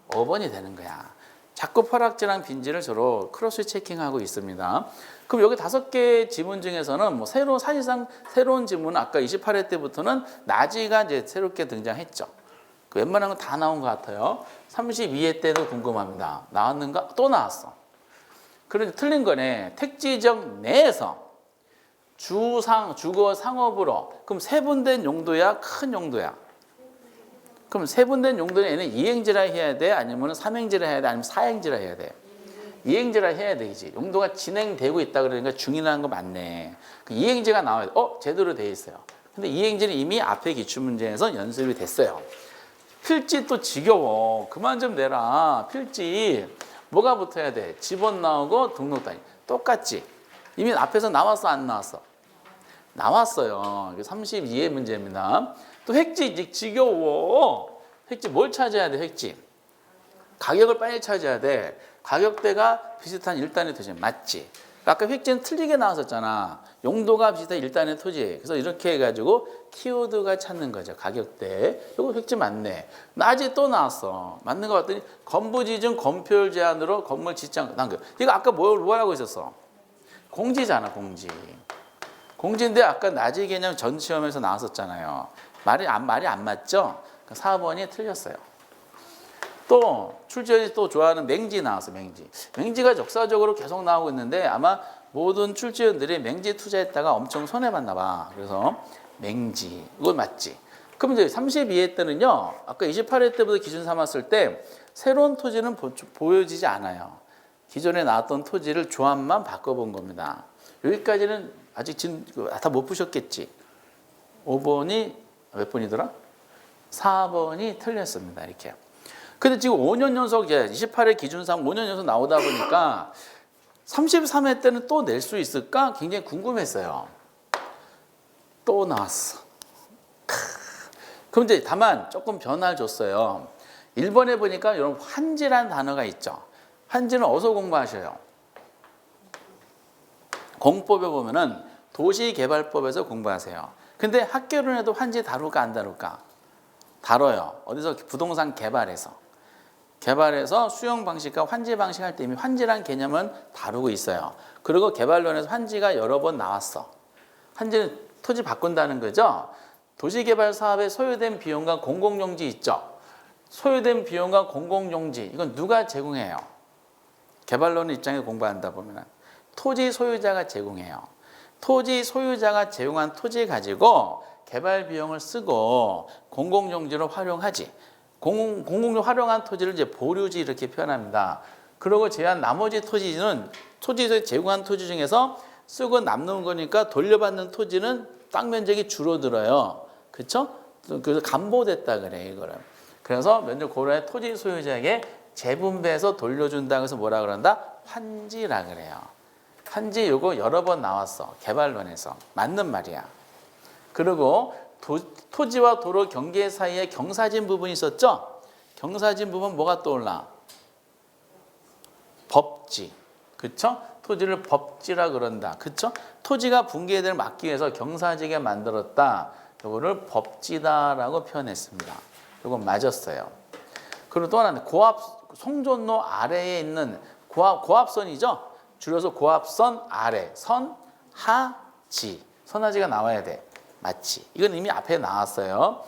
5번이 되는 거야. 자꾸 포락지랑 빈지를 서로 크로스 체킹하고 있습니다. 그럼 여기 5개 지문 중에서는 뭐 사실상 새로운 지문은 아까 28회 때부터는 나지가 이제 새롭게 등장했죠. 그 웬만한 건 다 나온 것 같아요. 32회 때도 궁금합니다. 나왔는가? 또 나왔어. 그런데 틀린 거네. 택지적 내에서 주거 상업으로. 그럼 세분된 용도야? 큰 용도야? 그럼 세분된 용도는 얘는 이행지라 해야 돼? 아니면 삼행지라 해야 돼? 아니면 사행지라 해야 돼? 이행지라 해야 되지. 용도가 진행되고 있다 그러니까 중이라는 거 맞네. 이행지가 나와야 돼. 제대로 돼 있어요. 근데 이행지는 이미 앞에 기출문제에서 연습이 됐어요. 필지 또 지겨워. 그만 좀 내라. 필지. 뭐가 붙어야 돼? 지번 나오고 등록 단위. 똑같지? 이미 앞에서 나왔어, 안 나왔어? 나왔어요. 32의 문제입니다. 또 획지 지겨워. 획지 뭘 찾아야 돼? 획지. 가격을 빨리 찾아야 돼. 가격대가 비슷한 1단의 토지. 맞지? 아까 획지는 틀리게 나왔었잖아. 용도가 비슷한 1단의 토지. 그래서 이렇게 해가지고 키워드가 찾는 거죠. 가격대. 이거 획지 맞네. 낮에 또 나왔어. 맞는 거 같더니 건부지중 건표율 제한으로 건물 지장 남겨. 이거 아까 뭐라고 있었어? 공지잖아, 공지. 공지인데 아까 낮의 개념 전 시험에서 나왔었잖아요. 말이 안 맞죠? 4번이 틀렸어요. 또 출제원이 또 좋아하는 맹지 나왔어. 맹지가 역사적으로 계속 나오고 있는데 아마 모든 출제원들이 맹지 투자했다가 엄청 손해봤나 봐. 그래서 맹지 이거 맞지? 그럼 이제 32회 때는요. 아까 28회 때부터 기준 삼았을 때 새로운 토지는 보여지지 않아요. 기존에 나왔던 토지를 조합만 바꿔본 겁니다. 여기까지는 아직 지금 다 못 푸셨겠지? 5번이 몇 번이더라? 4번이 틀렸습니다. 이렇게. 근데 지금 5년 연속 28회 기준상 5년 연속 나오다 보니까 33회 때는 또 낼 수 있을까? 굉장히 궁금했어요. 또 나왔어. 그럼 이제 다만 조금 변화를 줬어요. 1번에 보니까 여러분 환지라는 단어가 있죠. 환지는 어디서 공부하셔요? 공법에 보면은 도시개발법에서 공부하세요. 근데 학교론에도 환지 다룰까 안 다룰까? 다뤄요. 어디서? 부동산 개발해서 수용 방식과 환지 방식 할 때 이미 환지란 개념은 다루고 있어요. 그리고 개발론에서 환지가 여러 번 나왔어. 환지는 토지 바꾼다는 거죠. 도시개발 사업에 소요된 비용과 공공용지 있죠. 소요된 비용과 공공용지 이건 누가 제공해요? 개발론 입장에 공부한다 보면 토지 소유자가 제공해요. 토지 소유자가 제공한 토지 가지고 개발 비용을 쓰고 공공용지로 활용하지. 공공용 활용한 토지를 이제 보류지 이렇게 표현합니다. 그리고 제한 나머지 토지는 토지에서 제공한 토지 중에서 쓰고 남는 거니까 돌려받는 토지는 땅 면적이 줄어들어요. 그렇죠? 그래서 감보됐다 그래 이거를. 그래서 면적 고려해 토지 소유자에게 재분배해서 돌려준다. 그래서 뭐라 그런다? 환지라 그래요. 환지 요거 여러 번 나왔어. 개발론에서. 맞는 말이야. 그리고 토지와 도로 경계 사이에 경사진 부분이 있었죠? 경사진 부분 뭐가 떠올라? 법지. 그쵸? 토지를 법지라 그런다. 그쵸? 토지가 붕괴를 막기 위해서 경사지게 만들었다. 요거를 법지다라고 표현했습니다. 요건 맞았어요. 그리고 또 하나는 송전로 아래에 있는 고압선이죠? 줄여서 고압선 아래, 선하지. 선하지가 나와야 돼. 맞지? 이건 이미 앞에 나왔어요.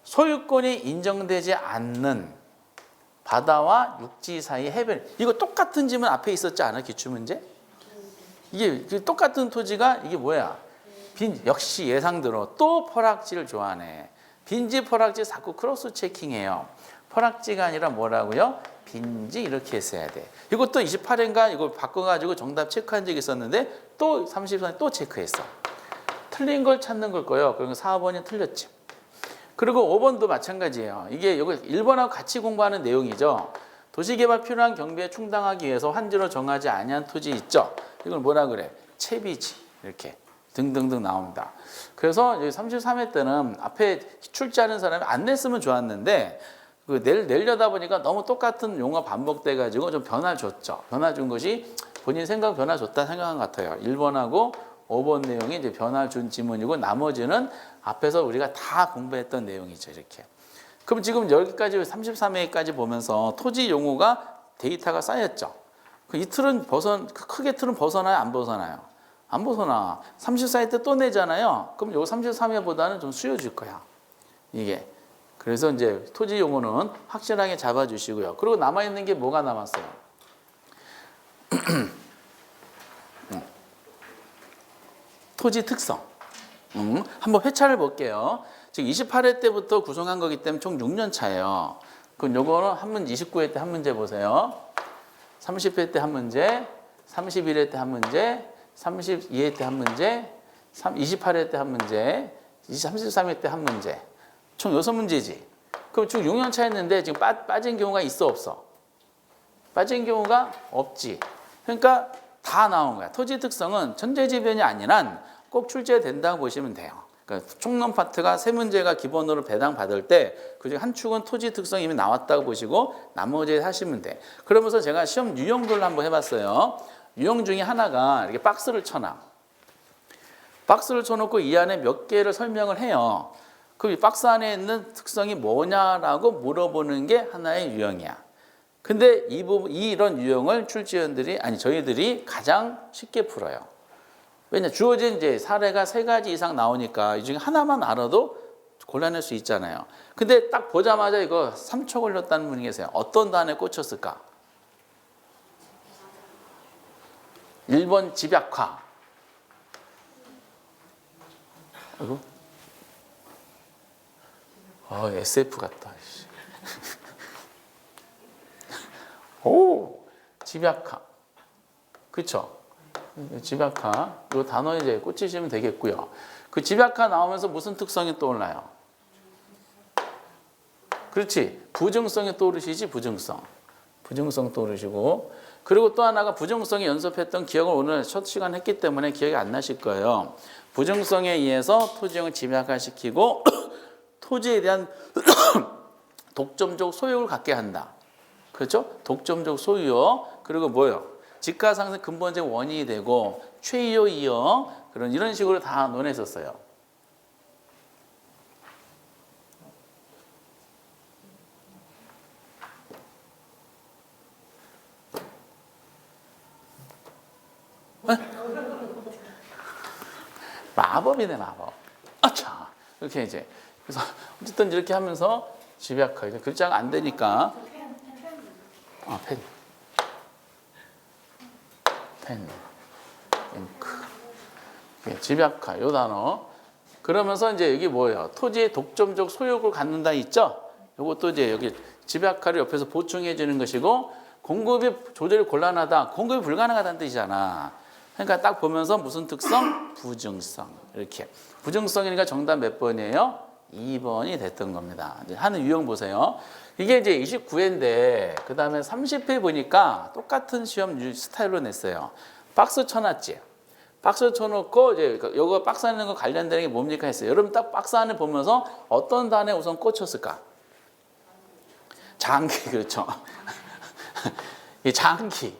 소유권이 인정되지 않는 바다와 육지 사이 해변. 이거 똑같은 지문 앞에 있었지 않아? 기출문제? 이게 똑같은 토지가 이게 뭐야? 역시 예상대로 또 포락지를 좋아하네. 빈지 포락지 자꾸 크로스 체킹해요. 포락지가 아니라 뭐라고요? 빈지 이렇게 했어야 돼. 이것도 28회인가 이거 바꿔가지고 정답 체크한 적이 있었는데 또 34회 또 체크했어. 틀린 걸 찾는 걸 거예요. 그러니까 4번이 틀렸지. 그리고 5번도 마찬가지예요. 이게 여기 1번하고 같이 공부하는 내용이죠. 도시개발 필요한 경비에 충당하기 위해서 환지로 정하지 아니한 토지 있죠. 이걸 뭐라 그래? 채비지. 이렇게 등등등 나옵니다. 그래서 33회 때는 앞에 출제하는 사람이 안 냈으면 좋았는데 내려다 보니까 너무 똑같은 용어가 반복돼가지고 좀 변화 줬죠. 변화 준 것이 본인 생각 변화 줬다 생각한 것 같아요. 1번하고 5번 내용이 이제 변화 준 지문이고 나머지는 앞에서 우리가 다 공부했던 내용이죠. 이렇게. 그럼 지금 여기까지 33회까지 보면서 토지 용어가 데이터가 쌓였죠. 이 틀은 크게 틀은 벗어나요? 안 벗어나요? 안 벗어나. 34회 때 또 내잖아요. 그럼 요 33회보다는 좀 쉬워질 거야. 이게. 그래서 이제 토지 용어는 확실하게 잡아주시고요. 그리고 남아있는 게 뭐가 남았어요? 토지 특성. 한번 회차를 볼게요. 지금 28회 때부터 구성한 거기 때문에 총 6년 차예요. 그럼 요거는 한 문제, 29회 때 한 문제 보세요. 30회 때 한 문제, 31회 때 한 문제, 32회 때 한 문제, 28회 때 한 문제, 33회 때 한 문제. 총 6문제지. 그럼 쭉 6년 차였는데 지금 빠진 경우가 있어 없어? 빠진 경우가 없지. 그러니까 다 나온 거야. 토지 특성은 천재지변이 아니란 꼭 출제된다고 보시면 돼요. 그러니까 총론 파트가 세 문제가 기본으로 배당 받을 때 그중 한 축은 토지 특성이 이미 나왔다고 보시고 나머지 하시면 돼. 그러면서 제가 시험 유형들을 한번 해봤어요. 유형 중에 하나가 이렇게 박스를 쳐놔. 박스를 쳐놓고 이 안에 몇 개를 설명을 해요. 그 박스 안에 있는 특성이 뭐냐라고 물어보는 게 하나의 유형이야. 근데 이런 유형을 출제위원들이 저희들이 가장 쉽게 풀어요. 왜냐 주어진 이제 사례가 3가지 이상 나오니까 이 중에 하나만 알아도 골라낼 수 있잖아요. 근데 딱 보자마자 이거 3초 걸렸다는 분이 계세요. 어떤 단어에 꽂혔을까? 1번 집약화. 아이고. SF 같다. 오, 집약화. 그쵸? 집약화. 이 단어에 이제 꽂히시면 되겠고요. 그 집약화 나오면서 무슨 특성이 떠올라요? 그렇지. 부증성이 떠오르시지, 부증성. 부증성 떠오르시고. 그리고 또 하나가 부증성이 연습했던 기억을 오늘 첫 시간 했기 때문에 기억이 안 나실 거예요. 부증성에 의해서 토지형을 집약화시키고 토지에 대한 독점적 소유를 갖게 한다. 그렇죠? 독점적 소유요. 그리고 뭐요? 집가상승 근본적 원인이 되고 최이요 그런 이런 식으로 다 논했었어요. 마법이네, 마법. 아차. 이렇게 이제 그래서 어쨌든 이렇게 하면서 집약화. 글자가 안 되니까. 펜. 잉크. 집약화. 요 단어. 그러면서 이제 여기 뭐예요? 토지의 독점적 소유를 갖는다 있죠? 요것도 이제 여기 집약화를 옆에서 보충해 주는 것이고 공급이 조절이 곤란하다. 공급이 불가능하다는 뜻이잖아. 그러니까 딱 보면서 무슨 특성? 부증성. 이렇게. 부증성이니까 정답 몇 번이에요? 2번이 됐던 겁니다. 이제 하는 유형 보세요. 이게 이제 29회인데 그 다음에 30회 보니까 똑같은 시험 스타일로 냈어요. 박스 쳐놨지. 박스 쳐놓고 이제 요거 박스 안에 있는 거 관련되는 게 뭡니까 했어요. 여러분 딱 박스 안에 보면서 어떤 단어에 우선 꽂혔을까? 장기. 그렇죠. 이 장기.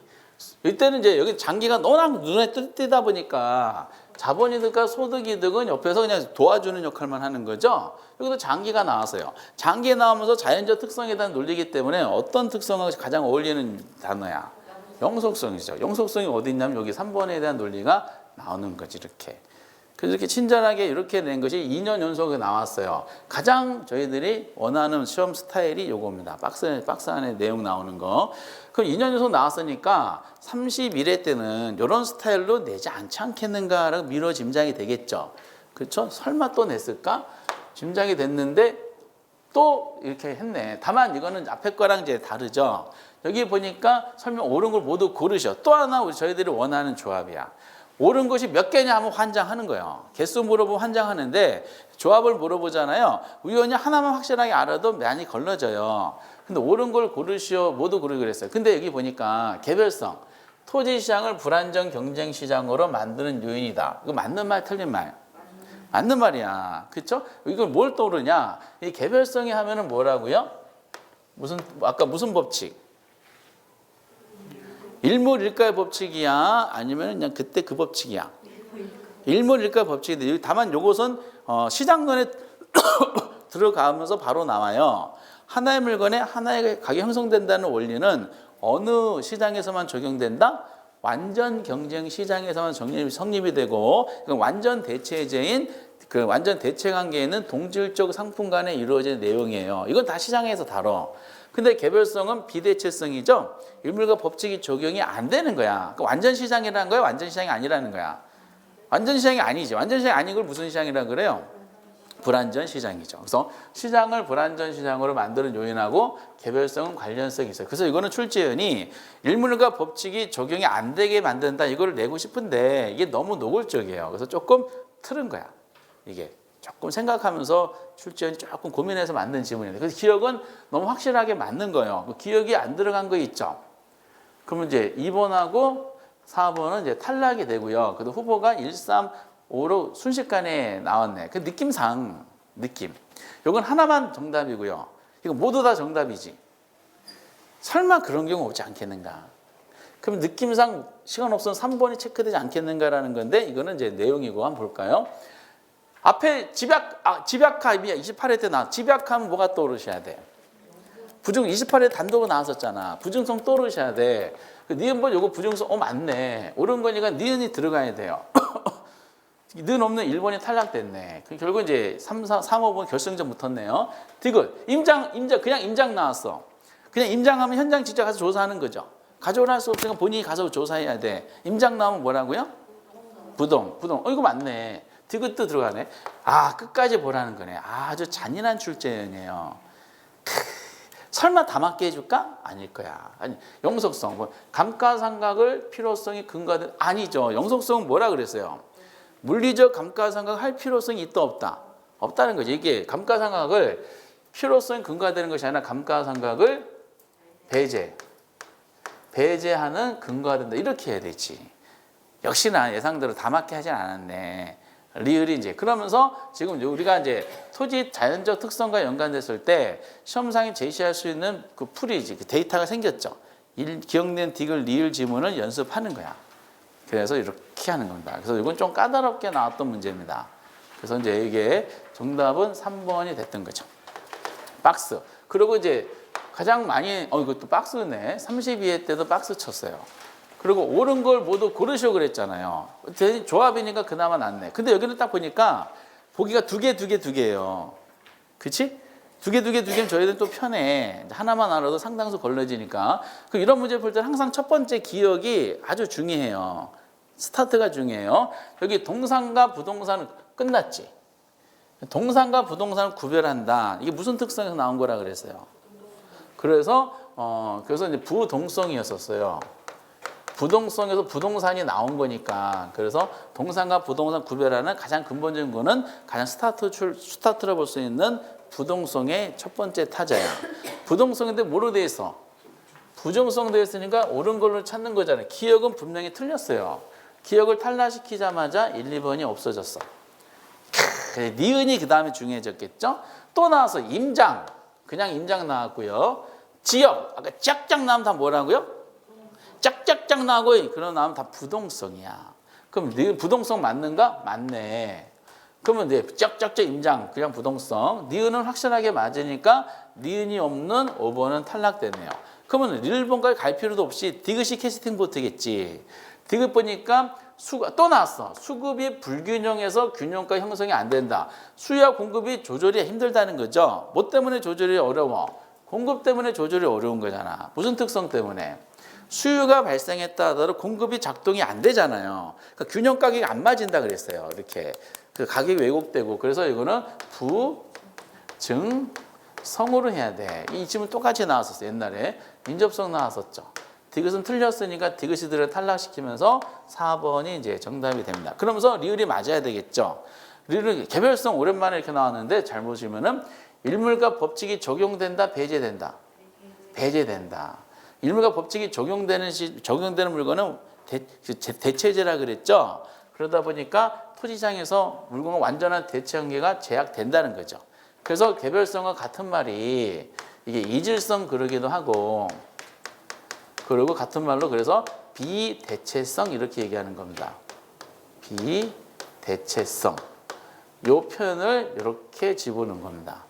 이때는 이제 여기 장기가 워낙 눈에 띄다 보니까 자본이득과 소득이득은 옆에서 그냥 도와주는 역할만 하는 거죠. 여기도 장기가 나왔어요. 장기에 나오면서 자연적 특성에 대한 논리이기 때문에 어떤 특성과 가장 어울리는 단어야? 영속성이죠. 영속성이 어디 있냐면 여기 3번에 대한 논리가 나오는 거지, 이렇게. 그래서 이렇게 친절하게 이렇게 낸 것이 2년 연속에 나왔어요. 가장 저희들이 원하는 시험 스타일이 요겁니다. 박스 안에 내용 나오는 거. 그럼 2년 연속 나왔으니까 31회 때는 이런 스타일로 내지 않지 않겠는가라고 미뤄 짐작이 되겠죠. 그렇죠? 설마 또 냈을까? 짐작이 됐는데 또 이렇게 했네. 다만 이거는 앞에 거랑 이제 다르죠. 여기 보니까 설명 옳은 걸 모두 고르셔. 또 하나 저희들이 원하는 조합이야. 옳은 것이 몇 개냐 하면 환장하는 거예요. 개수 물어보면 환장하는데 조합을 물어보잖아요. 우연히 하나만 확실하게 알아도 많이 걸러져요. 근데 옳은 걸 고르시오. 모두 고르기로 그랬어요. 근데 여기 보니까 개별성. 토지시장을 불안정 경쟁시장으로 만드는 요인이다. 이거 맞는 말 틀린 말? 맞는 말이야. 그렇죠? 이걸 뭘 떠오르냐? 이 개별성이 하면은 뭐라고요? 아까 무슨 법칙? 일물일가의 법칙이야? 아니면 그냥 그때 그 법칙이야? 일물일가의 법칙인데 다만 이것은 시장론에 들어가면서 바로 나와요. 하나의 물건에 하나의 가격이 형성된다는 원리는 어느 시장에서만 적용된다? 완전 경쟁 시장에서만 성립이 되고 완전 대체제인 그 완전 대체 관계에는 동질적 상품 간에 이루어지는 내용이에요. 이건 다 시장에서 다뤄. 근데 개별성은 비대체성이죠. 일물과 법칙이 적용이 안 되는 거야. 그러니까 완전 시장이라는 거야? 완전 시장이 아니라는 거야? 완전 시장이 아니지. 완전 시장이 아닌 걸 무슨 시장이라고 그래요? 불완전 시장이죠. 그래서 시장을 불완전 시장으로 만드는 요인하고 개별성은 관련성이 있어요. 그래서 이거는 출제위원이 일물과 법칙이 적용이 안 되게 만든다 이걸 내고 싶은데 이게 너무 노골적이에요. 그래서 조금 틀은 거야. 이게 조금 생각하면서 출제위원이 조금 고민해서 만든 지문인데 그래서 기억은 너무 확실하게 맞는 거예요. 기억이 안 들어간 거 있죠. 그러면 이제 2번하고 4번은 이제 탈락이 되고요. 그래도 후보가 1, 3, 5로 순식간에 나왔네. 그 느낌상, 느낌. 요건 하나만 정답이고요. 이거 모두 다 정답이지. 설마 그런 경우 오지 않겠는가? 그럼 느낌상 시간 없으면 3번이 체크되지 않겠는가라는 건데 이거는 이제 내용이고 한번 볼까요? 앞에 집약하 28회 때 나왔. 집약하면 뭐가 떠오르셔야 돼? 부중 28회 단독으로 나왔었잖아. 부중성 떠오르셔야 돼. 그 니은번 요거 부중성 맞네. 옳은 거니까 니은이 들어가야 돼요. 는 없는 1번이 탈락됐네. 결국 이제 3, 5번 결승전 붙었네요. 디귿 임장 그냥 임장 나왔어. 그냥 임장하면 현장 직접 가서 조사하는 거죠. 가져오라 할 수 없으니까 본인이 가서 조사해야 돼. 임장 나오면 뭐라고요? 부동. 이거 맞네. 디귿도 들어가네. 끝까지 보라는 거네. 아주 잔인한 출제형이에요. 설마 다 맞게 해줄까? 아닐 거야. 아니, 영속성. 감가상각을 필요성이 근거된 아니죠. 영속성은 뭐라 그랬어요? 물리적 감가상각 할 필요성이 있다 없다? 없다는 거죠. 이게 감가상각을 필요성이 근거되는 것이 아니라 감가상각을 배제하는 근거가 된다. 이렇게 해야 되지. 역시나 예상대로 다 맞게 하진 않았네. 리을이 이제 그러면서 지금 우리가 이제 토지 자연적 특성과 연관됐을 때 시험상에 제시할 수 있는 그 풀이지, 그 데이터가 생겼죠. 기억된 디귿 리을 지문을 연습하는 거야. 그래서 이렇게 하는 겁니다. 그래서 이건 좀 까다롭게 나왔던 문제입니다. 그래서 이제 이게 정답은 3번이 됐던 거죠. 박스. 그리고 이제 가장 많이 이것도 박스네. 32회 때도 박스 쳤어요. 그리고 옳은 걸 모두 고르시오 그랬잖아요. 조합이니까 그나마 낫네. 근데 여기는 딱 보니까 보기가 두 개예요. 그치? 두 개면 저희들은 또 편해. 하나만 알아도 상당수 걸러지니까. 이런 문제 풀 때는 항상 첫 번째 기억이 아주 중요해요. 스타트가 중요해요. 여기 동사과 부동사는 끝났지. 동사과 부동사는 구별한다. 이게 무슨 특성에서 나온 거라 그랬어요? 그래서 이제 부동성이었었어요. 부동성에서 부동산이 나온 거니까. 그래서 동산과 부동산 구별하는 가장 근본적인 거는 가장 스타트로 볼 수 있는 부동성의 첫 번째 타자야. 부동성인데 뭐로 돼 있어? 부정성 되어 있으니까 옳은 걸로 찾는 거잖아요. 기억은 분명히 틀렸어요. 기억을 탈락시키자마자 1, 2번이 없어졌어. 니은이 그 다음에 중요해졌겠죠? 또 나와서 임장. 그냥 임장 나왔고요. 지역. 아까 짝짝 나오면 다 뭐라고요? 짝짝짝 나고 그런 나오면 다 부동성이야. 그럼 부동성 맞는가? 맞네. 그러면 짝짝짝 임장 그냥 부동성. 니은은 확실하게 맞으니까 니은이 없는 5번은 탈락되네요. 그러면 1번까지 갈 필요도 없이 디귿이 캐스팅 보트겠지. 디귿 보니까 또 나왔어. 수급이 불균형해서 균형가 형성이 안 된다. 수요와 공급이 조절이 힘들다는 거죠. 뭐 때문에 조절이 어려워? 공급 때문에 조절이 어려운 거잖아. 무슨 특성 때문에? 수요가 발생했다 하더라도 공급이 작동이 안 되잖아요. 그러니까 균형 가격이 안 맞은다 그랬어요. 이렇게 그 가격이 왜곡되고. 그래서 이거는 부증성으로 해야 돼. 이 지문 똑같이 나왔었어. 옛날에 인접성 나왔었죠. 디귿은 틀렸으니까 디귿이 들을 탈락시키면서 4번이 이제 정답이 됩니다. 그러면서 리을이 맞아야 되겠죠. 리을은 개별성 오랜만에 이렇게 나왔는데 잘 보시면은 일물과 법칙이 적용된다, 배제된다. 배제된다. 일물과 법칙이 적용되는 물건은 대체제라 그랬죠. 그러다 보니까 토지상에서 물건과 완전한 대체 관계가 제약된다는 거죠. 그래서 개별성과 같은 말이 이게 이질성 그러기도 하고, 그리고 같은 말로 그래서 비대체성 이렇게 얘기하는 겁니다. 비대체성. 요 표현을 이렇게 집어넣은 겁니다.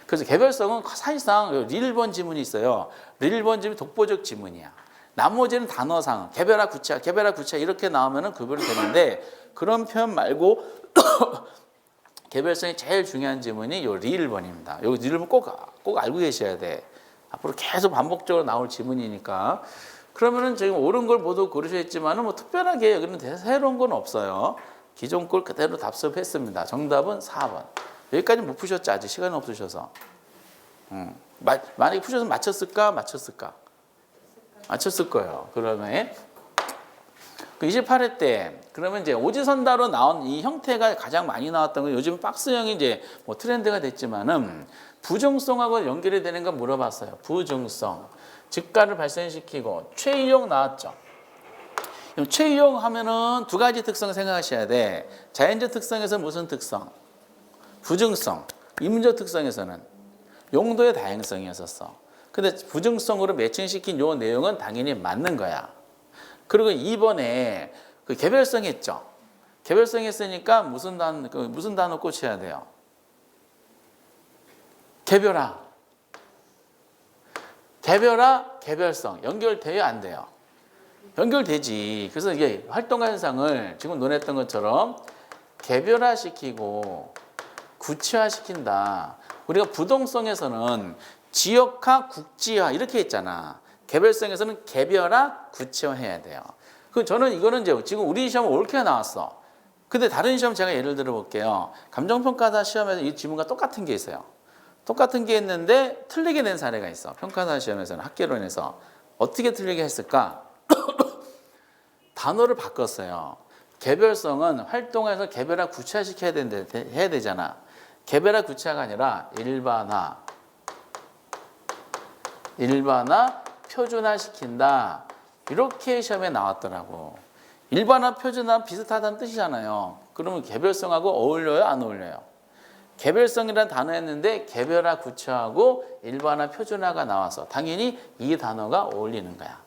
그래서 개별성은 사실상 릴번 지문이 있어요. 릴번 지문이 독보적 지문이야. 나머지는 단어상 개별화 구체화 이렇게 나오면 구별이 되는데 그런 표현 말고 개별성이 제일 중요한 지문이 요 릴번입니다. 요 릴번 꼭 알고 계셔야 돼. 앞으로 계속 반복적으로 나올 지문이니까. 그러면은 지금 옳은 걸 모두 고르셨지만은 뭐 특별하게 여기는 새로운 건 없어요. 기존 걸 그대로 답습했습니다. 정답은 4번. 여기까지 못 푸셨지 아직 시간이 없으셔서. 만약에 푸셔서 맞췄을까? 맞췄을 거예요. 그러면 28회 때 그러면 이제 오지선다로 나온 이 형태가 가장 많이 나왔던 건 요즘 박스형이 이제 뭐 트렌드가 됐지만은 부정성하고 연결이 되는 거 물어봤어요. 부정성. 즉가를 발생시키고 최이용 나왔죠. 최이용 하면은 두 가지 특성 생각하셔야 돼. 자연적 특성에서 무슨 특성? 부증성. 인문적 특성에서는 용도의 다양성이었었어. 근데 부증성으로 매칭시킨 요 내용은 당연히 맞는 거야. 그리고 2번에 그 개별성 했죠. 개별성 했으니까 무슨 단어 꽂혀야 돼요? 개별화. 개별화, 개별성. 연결돼요, 안 돼요? 연결되지. 그래서 이게 활동가 현상을 지금 논했던 것처럼 개별화시키고 구체화시킨다. 우리가 부동성에서는 지역화, 국지화 이렇게 했잖아. 개별성에서는 개별화, 구체화해야 돼요. 그 저는 이거는 이제 지금 우리 시험 옳게 나왔어. 근데 다른 시험 제가 예를 들어 볼게요. 감정평가사 시험에서 이 지문과 똑같은 게 있어요. 똑같은 게 있는데 틀리게 낸 사례가 있어. 평가사 시험에서는 학계론에서 어떻게 틀리게 했을까? 단어를 바꿨어요. 개별성은 활동에서 개별화, 구체화시켜야 해야 되잖아. 개별화, 구체화가 아니라 일반화, 표준화시킨다. 이렇게 시험에 나왔더라고. 일반화, 표준화 비슷하다는 뜻이잖아요. 그러면 개별성하고 어울려요, 안 어울려요? 개별성이라는 단어였는데 개별화, 구체화하고 일반화, 표준화가 나와서 당연히 이 단어가 어울리는 거야.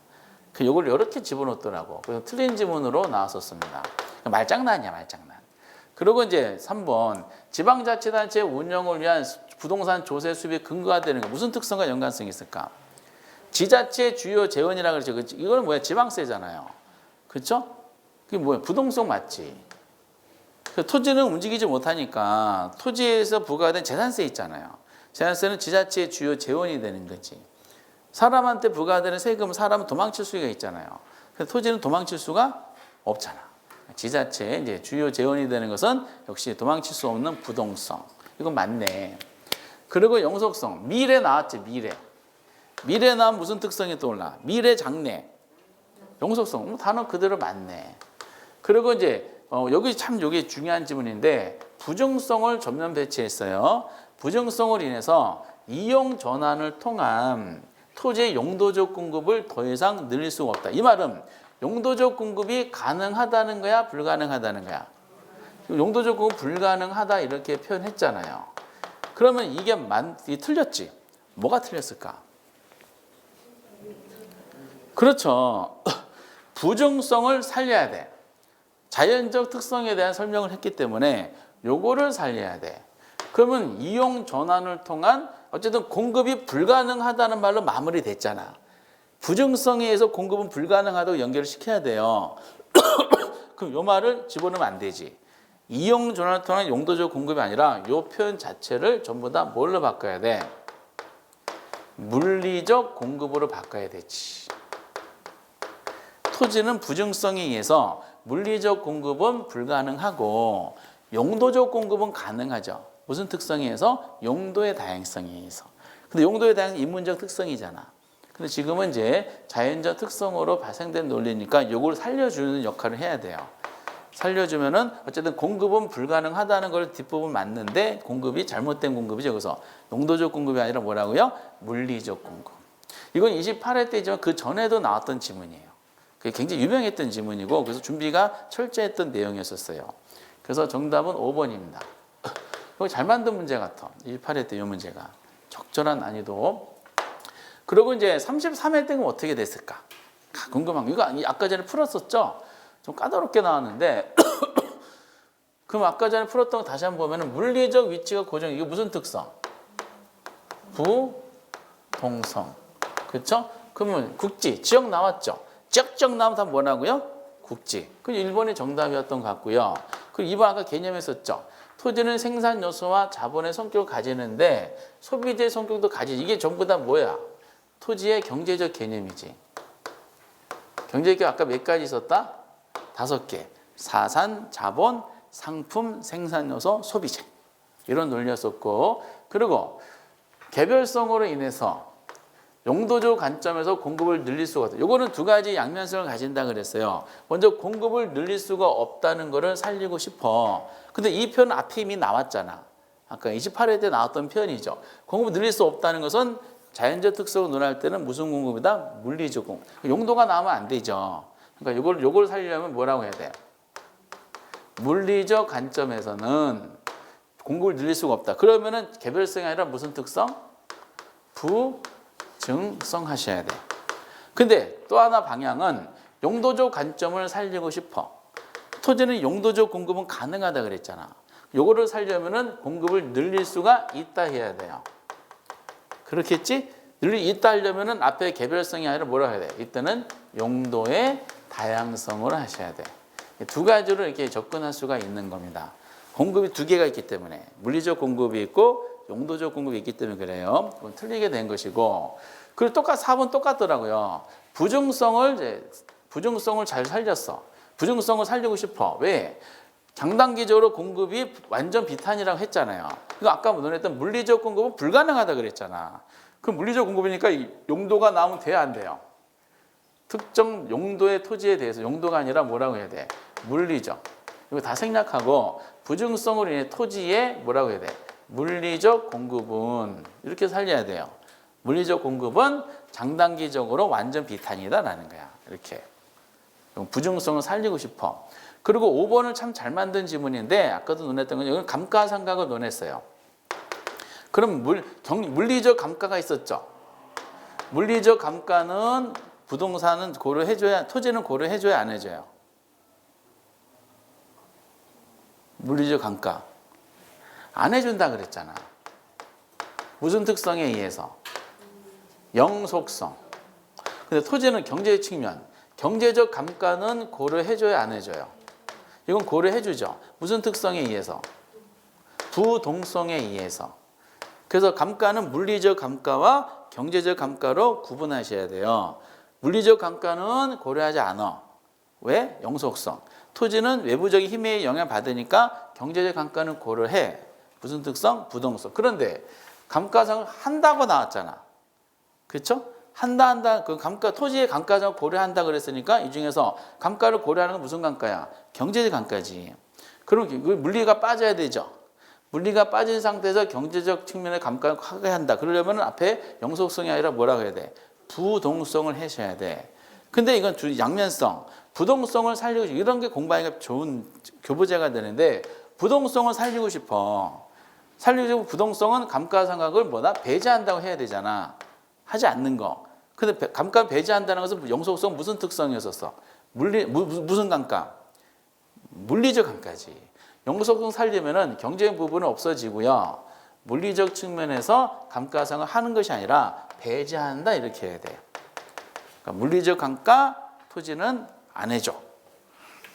이걸 이렇게 집어넣더라고. 그래서 틀린 지문으로 나왔었습니다. 말장난이야, 말장난. 그리고 이제 3번 지방자치단체 운영을 위한 부동산 조세 수입의 근거가 되는 거 무슨 특성과 연관성이 있을까? 지자체 주요 재원이라 그러죠. 이거는 뭐야? 지방세잖아요. 그렇죠? 그게 뭐야? 부동성 맞지? 토지는 움직이지 못하니까 토지에서 부과된 재산세 있잖아요. 재산세는 지자체의 주요 재원이 되는 거지. 사람한테 부과되는 세금은 사람은 도망칠 수가 있잖아요. 그래서 토지는 도망칠 수가 없잖아. 지자체의 이제 주요 재원이 되는 것은 역시 도망칠 수 없는 부동성. 이건 맞네. 그리고 영속성. 미래 나왔지, 미래. 미래 나오면 무슨 특성이 떠올라? 미래 장래. 영속성. 단어 그대로 맞네. 그리고 이제 여기 참 여기 중요한 지문인데 부정성을 전면 배치했어요. 부정성을 인해서 이용 전환을 통한 토지의 용도적 공급을 더 이상 늘릴 수가 없다. 이 말은 용도적 공급이 가능하다는 거야, 불가능하다는 거야? 용도적 공급 불가능하다 이렇게 표현했잖아요. 그러면 이게 틀렸지? 뭐가 틀렸을까? 그렇죠. 부정성을 살려야 돼. 자연적 특성에 대한 설명을 했기 때문에 요거를 살려야 돼. 그러면 이용 전환을 통한 어쨌든 공급이 불가능하다는 말로 마무리됐잖아. 부정성에 의해서 공급은 불가능하다고 연결을 시켜야 돼요. 그럼 요 말을 집어넣으면 안 되지. 이용 전환을 통한 용도적 공급이 아니라 요 표현 자체를 전부 다 뭘로 바꿔야 돼? 물리적 공급으로 바꿔야 되지. 토지는 부정성에 의해서 물리적 공급은 불가능하고 용도적 공급은 가능하죠. 무슨 특성에 의해서? 용도의 다양성에 의해서. 근데 용도의 다양성은 인문적 특성이잖아. 근데 지금은 이제 자연적 특성으로 발생된 논리니까 이걸 살려주는 역할을 해야 돼요. 살려주면은 어쨌든 공급은 불가능하다는 걸 뒷부분 맞는데 공급이 잘못된 공급이죠. 그래서 용도적 공급이 아니라 뭐라고요? 물리적 공급. 이건 28회 때지만 그 전에도 나왔던 지문이에요. 그게 굉장히 유명했던 지문이고 그래서 준비가 철저했던 내용이었어요. 그래서 정답은 5번입니다. 이거 잘 만든 문제 같아. 28회 때 이 문제가. 적절한 난이도. 그리고 이제 33회 때는 어떻게 됐을까? 궁금한 거. 이거 아까 전에 풀었었죠? 좀 까다롭게 나왔는데 그럼 아까 전에 풀었던 거 다시 한번 보면 물리적 위치가 고정. 이게 무슨 특성? 부동성. 그렇죠? 그러면 국지, 지역 나왔죠? 지역 나오면 다 뭐라고요? 국지. 그 1번이 정답이었던 것 같고요. 그리고 2번 아까 개념에 썼죠? 토지는 생산 요소와 자본의 성격을 가지는데 소비재의 성격도 가지지. 이게 전부 다 뭐야? 토지의 경제적 개념이지. 경제적 개념 아까 몇 가지 있었다? 5개. 사산, 자본, 상품, 생산 요소, 소비재. 이런 논리였었고 그리고 개별성으로 인해서 용도적 관점에서 공급을 늘릴 수가 없다. 요거는 두 가지 양면성을 가진다 그랬어요. 먼저 공급을 늘릴 수가 없다는 거를 살리고 싶어. 근데 이 표현 앞에 이미 나왔잖아. 아까 28회 때 나왔던 표현이죠. 공급을 늘릴 수 없다는 것은 자연적 특성을 논할 때는 무슨 공급이다? 물리적 공급. 용도가 나오면 안 되죠. 그러니까 요걸 살리려면 뭐라고 해야 돼요? 물리적 관점에서는 공급을 늘릴 수가 없다. 그러면은 개별성이 아니라 무슨 특성? 부증성 하셔야 돼요. 근데 또 하나 방향은 용도적 관점을 살리고 싶어. 토지는 용도적 공급은 가능하다 그랬잖아. 요거를 살려면은 공급을 늘릴 수가 있다 해야 돼요. 그렇겠지? 있다 하려면은 앞에 개별성이 아니라 뭐라 해야 돼? 이때는 용도의 다양성으로 하셔야 돼. 두 가지로 이렇게 접근할 수가 있는 겁니다. 공급이 두 개가 있기 때문에 물리적 공급이 있고 용도적 공급이 있기 때문에 그래요. 그건 틀리게 된 것이고. 그리고 4번 똑같더라고요. 부중성을 잘 살렸어. 부중성을 살리고 싶어. 왜? 장단기적으로 공급이 완전 비탄이라고 했잖아요. 그러니까 아까 논했던 물리적 공급은 불가능하다 그랬잖아. 그럼 물리적 공급이니까 용도가 나오면 돼야 안 돼요? 특정 용도의 토지에 대해서 용도가 아니라 뭐라고 해야 돼? 물리적. 이거 다 생략하고 부중성으로 인해 토지에 뭐라고 해야 돼? 물리적 공급은 이렇게 살려야 돼요. 물리적 공급은 장단기적으로 완전 비탄이다라는 거야. 이렇게. 부중성을 살리고 싶어. 그리고 5번을 참 잘 만든 지문인데 아까도 논했던 건 여기는 감가상각을 논했어요. 그럼 물리적 감가가 있었죠. 물리적 감가는 부동산은 고려해줘야, 토지는 고려해줘야 안 해줘요. 물리적 감가 안 해준다 그랬잖아. 무슨 특성에 의해서? 영속성. 근데 토지는 경제 측면, 경제적 감가는 고려해줘야 안 해줘요? 이건 고려해주죠. 무슨 특성에 의해서? 부동성에 의해서. 그래서 감가는 물리적 감가와 경제적 감가로 구분하셔야 돼요. 물리적 감가는 고려하지 않아. 왜? 영속성. 토지는 외부적인 힘에 영향을 받으니까 경제적 감가는 고려해. 무슨 특성? 부동성. 그런데 감가상을 한다고 나왔잖아. 그렇죠? 한다. 그 감가, 토지의 감가상을 고려한다 그랬으니까 이 중에서 감가를 고려하는 건 무슨 감가야? 경제적 감가지. 그럼 그 물리가 빠져야 되죠. 물리가 빠진 상태에서 경제적 측면의 감가를 하게 한다. 그러려면 앞에 영속성이 아니라 뭐라고 해야 돼? 부동성을 하셔야 돼. 근데 이건 양면성, 부동성을 살리고 싶어. 이런 게 공부하기가 좋은 교보제가 되는데 부동성을 살리고 싶어. 살리고 싶고 부동성은 감가상각을 배제한다고 해야 되잖아. 하지 않는 거. 근데 감가 배제한다는 것은 영속성 무슨 특성이었었어? 무슨 감가? 물리적 감가지. 영속성 살리면은 경제적 부분은 없어지고요. 물리적 측면에서 감가상을 하는 것이 아니라 배제한다 이렇게 해야 돼요. 그러니까 물리적 감가 토지는 안 해줘.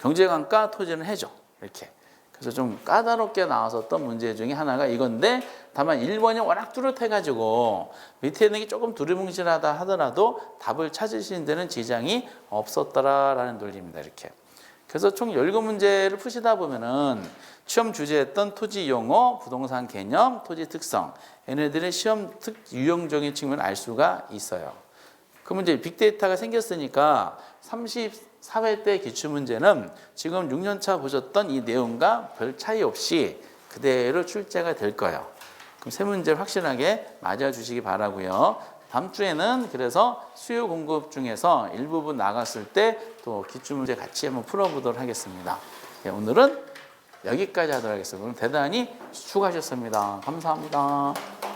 경제 감가 토지는 해줘. 이렇게. 그래서 좀 까다롭게 나왔었던 문제 중에 하나가 이건데 다만 1번이 워낙 뚜렷해가지고 밑에 있는 게 조금 두리뭉실하다 하더라도 답을 찾으시는 데는 지장이 없었더라라는 논리입니다. 이렇게. 그래서 총 17문제를 푸시다 보면은 시험 주제했던 토지 용어, 부동산 개념, 토지 특성 얘네들의 시험 유형적인 측면을 알 수가 있어요. 그러면 이제 빅데이터가 생겼으니까 34회 때 기출문제는 지금 6년차 보셨던 이 내용과 별 차이 없이 그대로 출제가 될 거예요. 그럼 세 문제 확실하게 맞아주시기 바라고요. 다음 주에는 그래서 수요 공급 중에서 일부분 나갔을 때 또 기출문제 같이 한번 풀어보도록 하겠습니다. 네, 오늘은 여기까지 하도록 하겠습니다. 오늘 대단히 수고하셨습니다. 감사합니다.